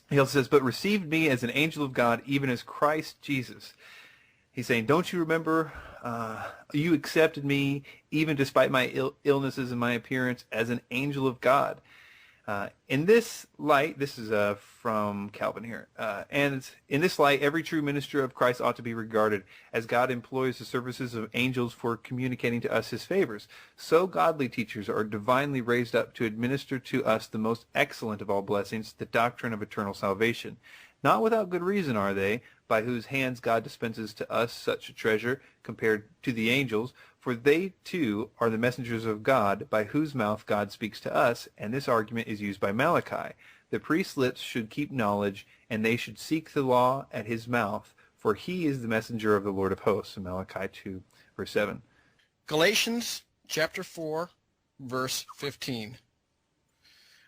He also says, but received me as an angel of God, even as Christ Jesus. He's saying, don't you remember you accepted me even despite my illnesses and my appearance as an angel of God? In this light, this is from Calvin here, and in this light, every true minister of Christ ought to be regarded as God employs the services of angels for communicating to us his favors. So godly teachers are divinely raised up to administer to us the most excellent of all blessings, the doctrine of eternal salvation. Not without good reason are they, by whose hands God dispenses to us such a treasure compared to the angels, for they too are the messengers of God, by whose mouth God speaks to us, and this argument is used by Malachi. The priest's lips should keep knowledge, and they should seek the law at his mouth, for he is the messenger of the Lord of hosts. In Malachi 2, verse 7. Galatians chapter 4, verse 15.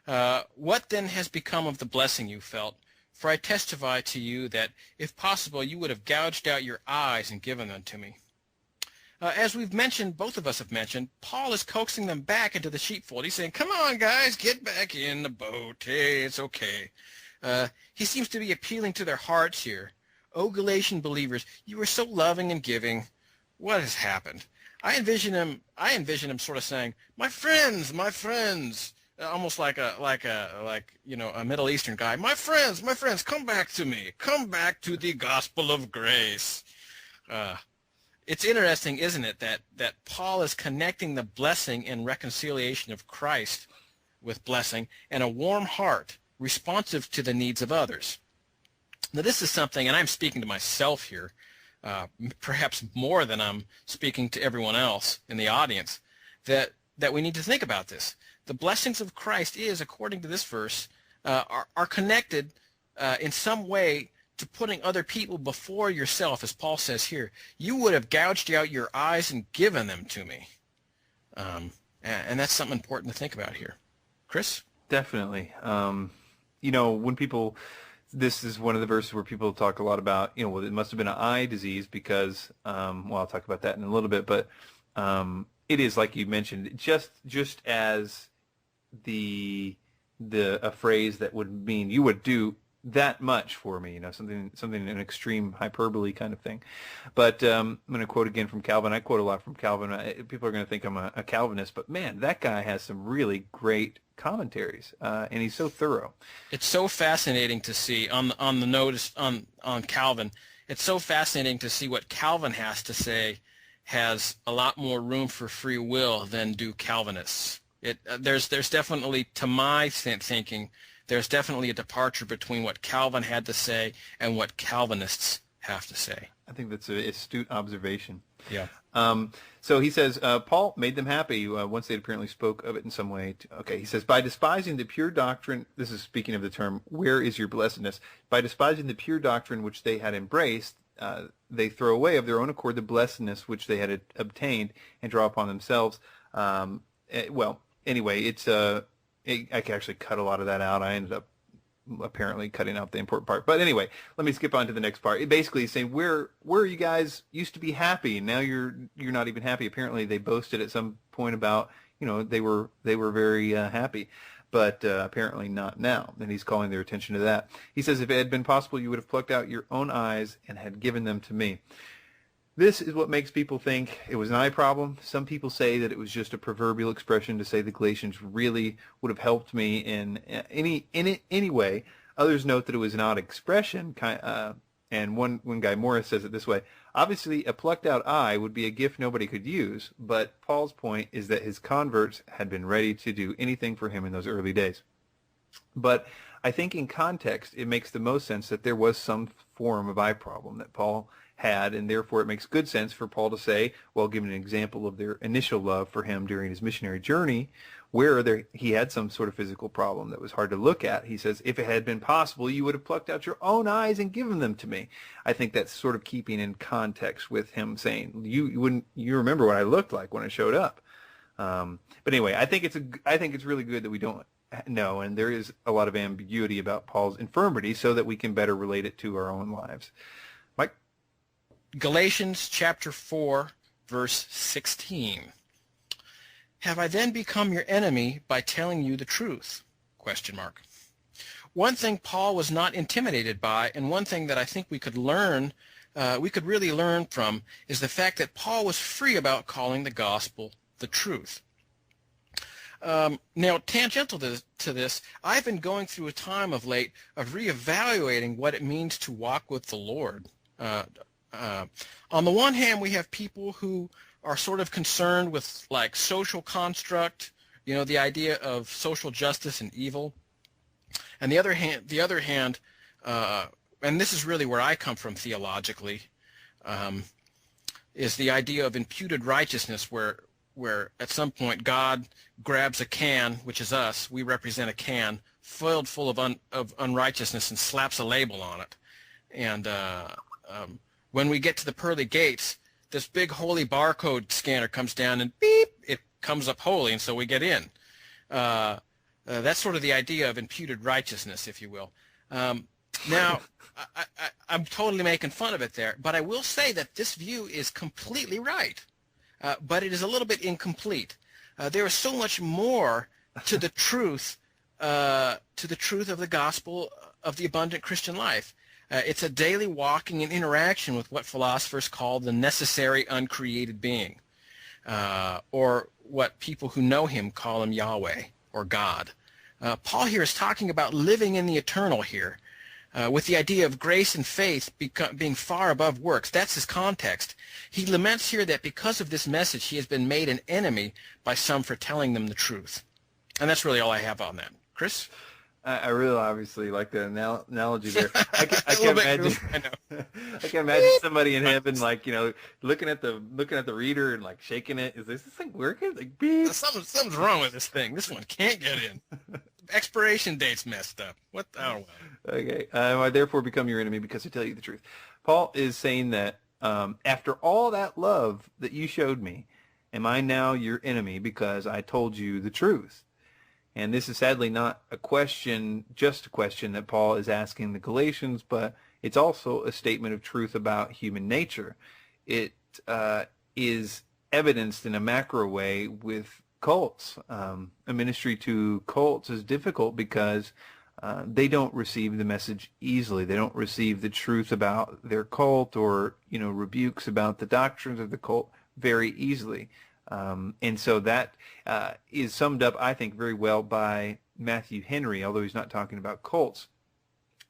What then has become of the blessing you felt? For I testify to you that, if possible, you would have gouged out your eyes and given them to me. As we've mentioned, both of us have mentioned, Paul is coaxing them back into the sheepfold. He's saying, come on, guys, get back in the boat. Hey, it's okay. He seems to be appealing to their hearts here. Oh, Galatian believers, you were so loving and giving. What has happened? I envision him sort of saying, my friends, almost like a Middle Eastern guy. My friends, come back to me. Come back to the gospel of grace. It's interesting, isn't it, that Paul is connecting the blessing and reconciliation of Christ with blessing and a warm heart responsive to the needs of others. Now, this is something, and I'm speaking to myself here, perhaps more than I'm speaking to everyone else in the audience, that we need to think about this. The blessings of Christ is, according to this verse, are connected in some way to putting other people before yourself, as Paul says here. You would have gouged out your eyes and given them to me. And that's something important to think about here. Chris? Definitely. When people, this is one of the verses where people talk a lot about, well, it must have been an eye disease because, I'll talk about that in a little bit, but it is, like you mentioned, just as a phrase that would mean you would do that much for me, something an extreme hyperbole kind of thing. But I'm going to quote again from Calvin. I quote a lot from Calvin. People are going to think I'm a Calvinist, but man, that guy has some really great commentaries, and he's so thorough. It's so fascinating to see on the notice on Calvin. It's so fascinating to see what Calvin has to say has a lot more room for free will than do Calvinists. There's definitely, to my thinking, there's definitely a departure between what Calvin had to say and what Calvinists have to say. I think that's an astute observation. Yeah. So he says, Paul made them happy once they apparently spoke of it in some way. He says, by despising the pure doctrine, this is speaking of the term, where is your blessedness? By despising the pure doctrine which they had embraced, they throw away of their own accord the blessedness which they had obtained and draw upon themselves. Anyway, I can actually cut a lot of that out. I ended up apparently cutting out the important part. But anyway, let me skip on to the next part. It basically is saying where you guys used to be happy, now you're not even happy. Apparently they boasted at some point about, they were very happy, but apparently not now. And he's calling their attention to that. He says, if it had been possible, you would have plucked out your own eyes and had given them to me. This is what makes people think it was an eye problem. Some people say that it was just a proverbial expression to say the Galatians really would have helped me in any way. Others note that it was an odd expression, and one guy, Morris, says it this way. Obviously, a plucked out eye would be a gift nobody could use, but Paul's point is that his converts had been ready to do anything for him in those early days. But I think in context, it makes the most sense that there was some form of eye problem that Paul had, and therefore it makes good sense for Paul to say, well, giving an example of their initial love for him during his missionary journey, where he had some sort of physical problem that was hard to look at. He says, if it had been possible, you would have plucked out your own eyes and given them to me. I think that's sort of keeping in context with him saying, you remember what I looked like when I showed up. But anyway, I think it's really good that we don't know, and there is a lot of ambiguity about Paul's infirmity so that we can better relate it to our own lives. Mike? Galatians chapter 4, verse 16. Have I then become your enemy by telling you the truth? ? one thing Paul was not intimidated by, and one thing that I think we could learn, we could really learn from, is the fact that Paul was free about calling the gospel the truth. Now, tangential to this, I've been going through a time of late of reevaluating what it means to walk with the Lord. On the one hand, we have people who are sort of concerned with like social construct, the idea of social justice and evil. And the other hand, and this is really where I come from theologically, is the idea of imputed righteousness, where at some point God grabs a can, which is us, we represent a can, filled full of unrighteousness, and slaps a label on it. And when we get to the pearly gates, this big holy barcode scanner comes down and beep, it comes up holy, and so we get in. That's sort of the idea of imputed righteousness, if you will. Now, I'm totally making fun of it there, but I will say that this view is completely right, but it is a little bit incomplete. There is so much more to the truth of the gospel of the abundant Christian life. It's a daily walking and interaction with what philosophers call the necessary uncreated being, or what people who know him call him Yahweh or God. Paul here is talking about living in the eternal here, with the idea of grace and faith being far above works. That's his context. He laments here that because of this message, he has been made an enemy by some for telling them the truth. And that's really all I have on that. Chris? I really obviously like the analogy there. I can imagine. I can imagine somebody in heaven, like looking at the reader and like shaking it. Is this thing working? Like, beep. Something's wrong with this thing. This one can't get in. Expiration date's messed up. What? Oh well. Okay. I therefore become your enemy because I tell you the truth. Paul is saying that after all that love that you showed me, am I now your enemy because I told you the truth? And this is sadly not just a question that Paul is asking the Galatians, but it's also a statement of truth about human nature. It is evidenced in a macro way with cults. A ministry to cults is difficult because they don't receive the message easily. They don't receive the truth about their cult or rebukes about the doctrines of the cult very easily. And so that is summed up, I think, very well by Matthew Henry, although he's not talking about cults.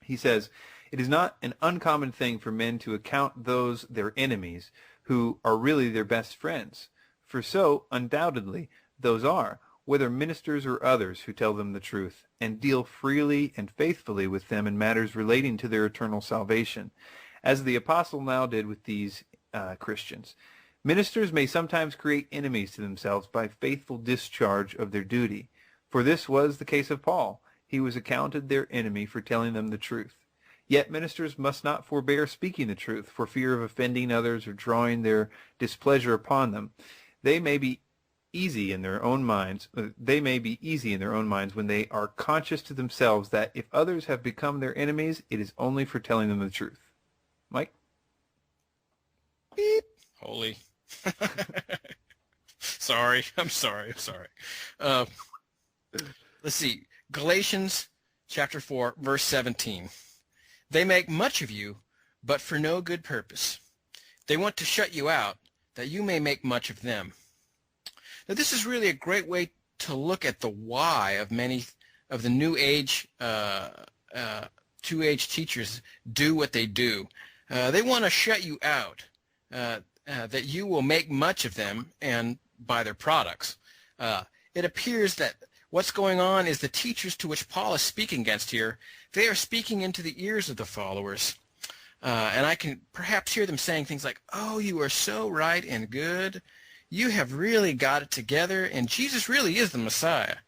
He says, "It is not an uncommon thing for men to account those their enemies who are really their best friends. For so, undoubtedly, those are, whether ministers or others who tell them the truth, and deal freely and faithfully with them in matters relating to their eternal salvation, as the apostle now did with these Christians. Ministers may sometimes create enemies to themselves by faithful discharge of their duty. For this was the case of Paul. He was accounted their enemy for telling them the truth. Yet ministers must not forbear speaking the truth for fear of offending others or drawing their displeasure upon them. They may be easy in their own minds. When they are conscious to themselves that if others have become their enemies, it is only for telling them the truth." Mike? Beep. Holy. Sorry. I'm sorry. Let's see. Galatians chapter 4, verse 17. "They make much of you, but for no good purpose. They want to shut you out, that you may make much of them." Now, this is really a great way to look at the why of many of the New Age, Two-Age teachers do what they do. They want to shut you out, that you will make much of them and buy their products. It appears that what's going on is the teachers to which Paul is speaking against here, they are speaking into the ears of the followers. And I can perhaps hear them saying things like, "Oh, you are so right and good. You have really got it together, and Jesus really is the Messiah.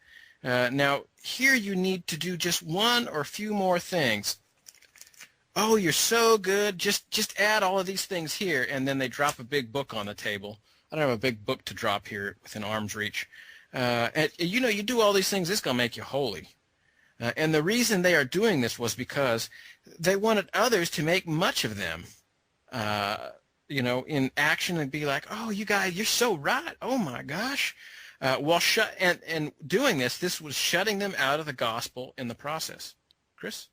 Now, here you need to do just one or few more things. Oh, you're so good. Just add all of these things here," and then they drop a big book on the table. I don't have a big book to drop here within arm's reach. And you do all these things, it's going to make you holy. And the reason they are doing this was because they wanted others to make much of them, in action and be like, "Oh, you guys, you're so right. Oh, my gosh." And doing this was shutting them out of the gospel in the process. Chris?